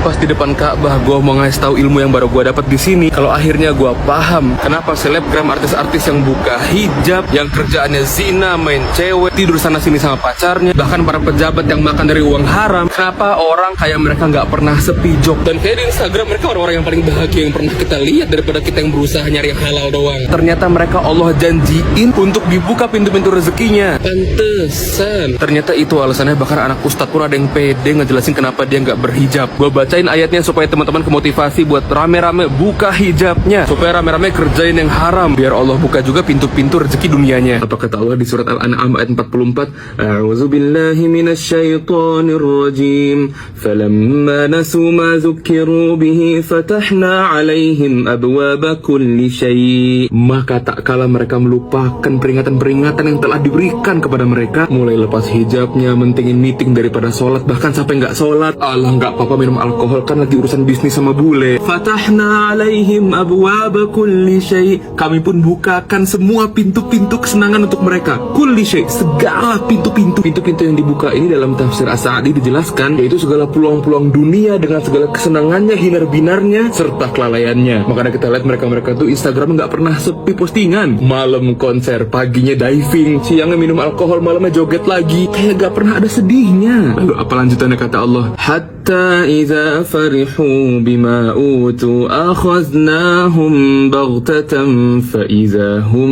Pas di depan Ka'bah, gue mau ngasih tahu ilmu yang baru gue dapat di sini. Kalau akhirnya gue paham kenapa selebgram artis-artis yang buka hijab, yang kerjaannya zina, main cewek, tidur sana sini sama pacarnya, bahkan para pejabat yang makan dari uang haram, kenapa orang kayak mereka nggak pernah sepi job. Dan kayak di Instagram mereka orang-orang yang paling bahagia yang pernah kita lihat daripada kita yang berusaha nyari yang halal doang. Ternyata mereka Allah janjiin untuk dibuka pintu-pintu rezekinya. Pantesan. Ternyata itu alasannya, bahkan anak ustadz pun ada yang pede ngejelasin kenapa dia nggak berhijab. Gue bacain ayatnya supaya teman-teman kemotivasi buat rame-rame buka hijabnya, supaya rame-rame kerjain yang haram, biar Allah buka juga pintu-pintu rezeki dunianya. Apa kata Allah di surat Al-An'am ayat 44? A'udzu billahi minasyaitonir rajim. Falamma nasu ma dzukkiru bihi fatahna 'alaihim abwaaba kulli syai'. Maka tak kala mereka melupakan peringatan-peringatan yang telah diberikan kepada mereka, mulai lepas hijabnya, mentingin meeting daripada sholat, bahkan sampai nggak sholat. Allah, nggak apa-apa minum alkohol, kan lagi urusan bisnis sama bule. Fatahna alaihim abwaaba kulli syai'. Kami pun bukakan semua pintu-pintu kesenangan untuk mereka. Kulli syai', segala pintu-pintu. Pintu-pintu yang dibuka ini dalam tafsir As-Sa'di dijelaskan, yaitu segala peluang-peluang dunia dengan segala kesenangannya, hinar-binarnya, serta kelalaiannya. Makanya kita lihat mereka-mereka tuh Instagram nggak pernah sepi postingan. Malam konser, paginya diving, siangnya minum alkohol, malamnya joget lagi. Kayak nggak pernah ada sedihnya. Lalu apa lanjutannya kata Allah? Hatta idza farihu bima utu akhadnahum baghtatan fa idza hum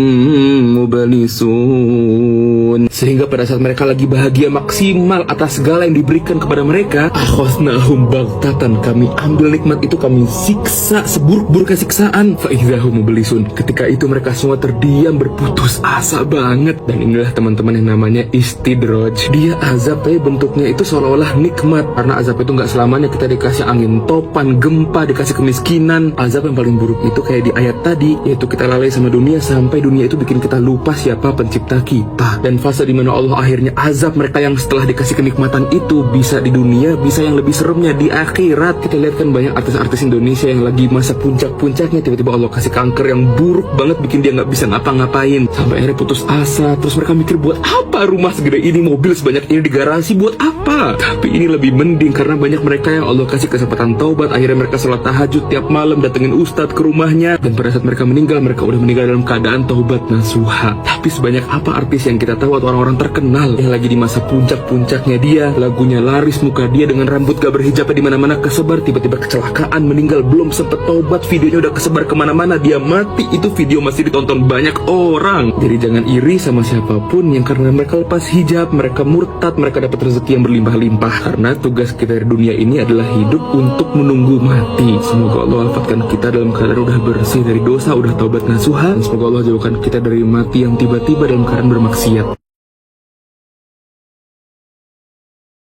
mublisun. Sehingga pada saat mereka lagi bahagia maksimal atas segala yang diberikan kepada mereka, akhadnahum baghtatan, kami ambil nikmat itu, kami siksa seburuk-buruknya siksaan, fa idza hum mublisun. Ketika itu mereka semua terdiam berputus asa banget. Dan inilah teman-teman yang namanya istidraj. Dia azab tapi bentuknya itu seolah-olah nikmat, karena azab itu nggak selamanya kita dikasih angin topan, gempa, dikasih kemiskinan. Azab yang paling buruk itu kayak di ayat tadi, yaitu kita lalai sama dunia sampai dunia itu bikin kita lupa siapa pencipta kita. Dan fase dimana Allah akhirnya azab mereka yang setelah dikasih kenikmatan itu, bisa di dunia, bisa yang lebih seremnya di akhirat. Kita lihat kan banyak artis-artis Indonesia yang lagi masa puncak-puncaknya, tiba-tiba Allah kasih kanker yang buruk banget, bikin dia nggak bisa ngapa-ngapain, sampai akhirnya putus asa. Terus mereka mikir, buat apa rumah segede ini, mobil sebanyak ini di garasi, buat apa? Tapi ini lebih mending karena banyak mereka yang Allah kasih kesempatan taubat. Akhirnya mereka sholat tahajud tiap malam, datengin ustadz ke rumahnya, dan pada saat mereka meninggal, mereka udah meninggal dalam keadaan taubat nasuha. Tapi sebanyak apa artis yang kita tahu atau orang-orang terkenal yang lagi di masa puncak-puncaknya dia, lagunya laris, muka dia dengan rambut gak berhijabnya di mana-mana kesebar, tiba-tiba kecelakaan, meninggal, belum sempet taubat, videonya udah kesebar kemana-mana, dia mati, itu video masih ditonton banyak orang. Jadi jangan iri sama siapapun yang karena mereka lepas hijab, mereka murtad, mereka dapat rezeki yang berlimpah-limpah. Karena tugas kita di dunia ini adalah hidup untuk menunggu mati. Semoga Allah wafatkan kita dalam keadaan udah bersih dari dosa, udah taubat nasuha, dan semoga Allah jauhkan kita dari mati yang tiba-tiba dalam keadaan bermaksiat.